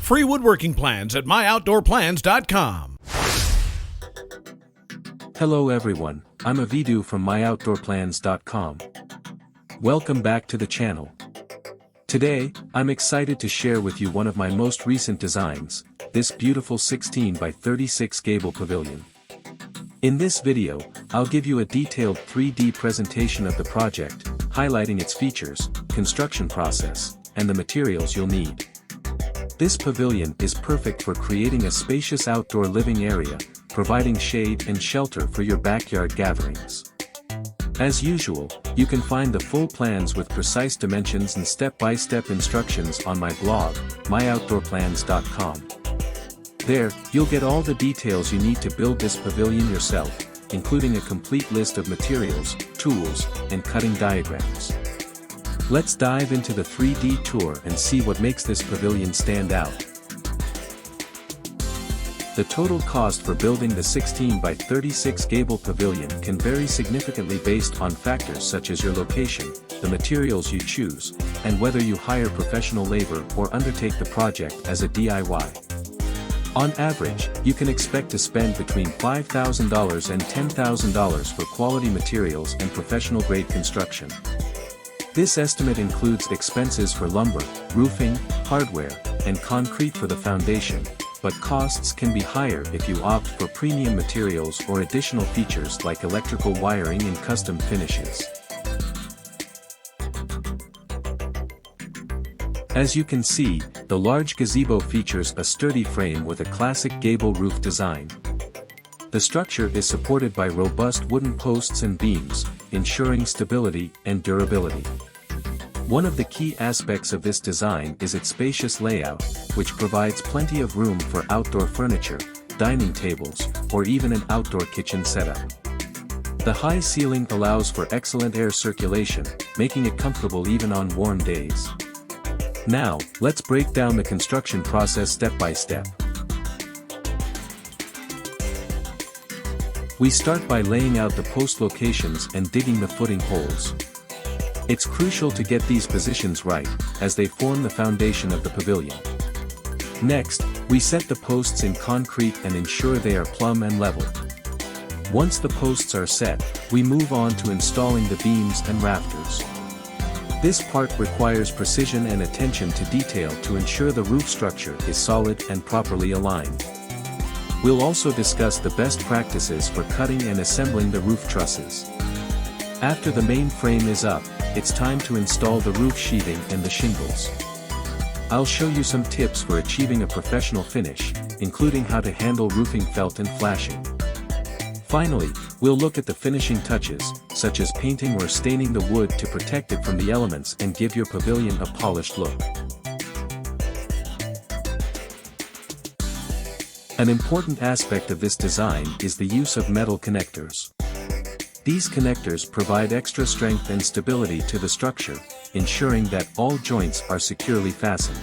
Free woodworking plans at myoutdoorplans.com. Hello everyone, I'm Avidu from myoutdoorplans.com. Welcome back to the channel. Today, I'm excited to share with you one of my most recent designs, this beautiful 16 by 36 Gable Pavilion. In this video, I'll give you a detailed 3D presentation of the project, highlighting its features, construction process, and the materials you'll need. This pavilion is perfect for creating a spacious outdoor living area, providing shade and shelter for your backyard gatherings. As usual, you can find the full plans with precise dimensions and step-by-step instructions on my blog, myoutdoorplans.com. There, you'll get all the details you need to build this pavilion yourself, including a complete list of materials, tools, and cutting diagrams. Let's dive into the 3D tour and see what makes this pavilion stand out. The total cost for building the 16 by 36 Gable Pavilion can vary significantly based on factors such as your location, the materials you choose, and whether you hire professional labor or undertake the project as a DIY. On average, you can expect to spend between $5,000 and $10,000 for quality materials and professional-grade construction. This estimate includes expenses for lumber, roofing, hardware, and concrete for the foundation, but costs can be higher if you opt for premium materials or additional features like electrical wiring and custom finishes. As you can see, the large gazebo features a sturdy frame with a classic gable roof design. The structure is supported by robust wooden posts and beams, ensuring stability and durability. One of the key aspects of this design is its spacious layout, which provides plenty of room for outdoor furniture, dining tables, or even an outdoor kitchen setup. The high ceiling allows for excellent air circulation, making it comfortable even on warm days. Now, let's break down the construction process step by step. We start by laying out the post locations and digging the footing holes. It's crucial to get these positions right, as they form the foundation of the pavilion. Next, we set the posts in concrete and ensure they are plumb and level. Once the posts are set, we move on to installing the beams and rafters. This part requires precision and attention to detail to ensure the roof structure is solid and properly aligned. We'll also discuss the best practices for cutting and assembling the roof trusses. After the main frame is up, it's time to install the roof sheathing and the shingles. I'll show you some tips for achieving a professional finish, including how to handle roofing felt and flashing. Finally, we'll look at the finishing touches, such as painting or staining the wood to protect it from the elements and give your pavilion a polished look. An important aspect of this design is the use of metal connectors. These connectors provide extra strength and stability to the structure, ensuring that all joints are securely fastened.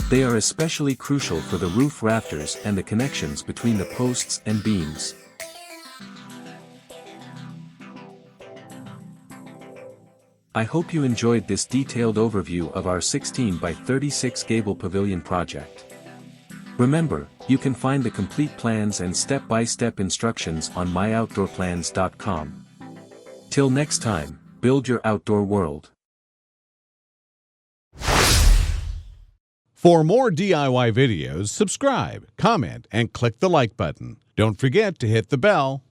They are especially crucial for the roof rafters and the connections between the posts and beams. I hope you enjoyed this detailed overview of our 16 by 36 Gable Pavilion project. Remember, you can find the complete plans and step-by-step instructions on myoutdoorplans.com. Till next time, build your outdoor world. For more DIY videos, subscribe, comment, and click the like button. Don't forget to hit the bell.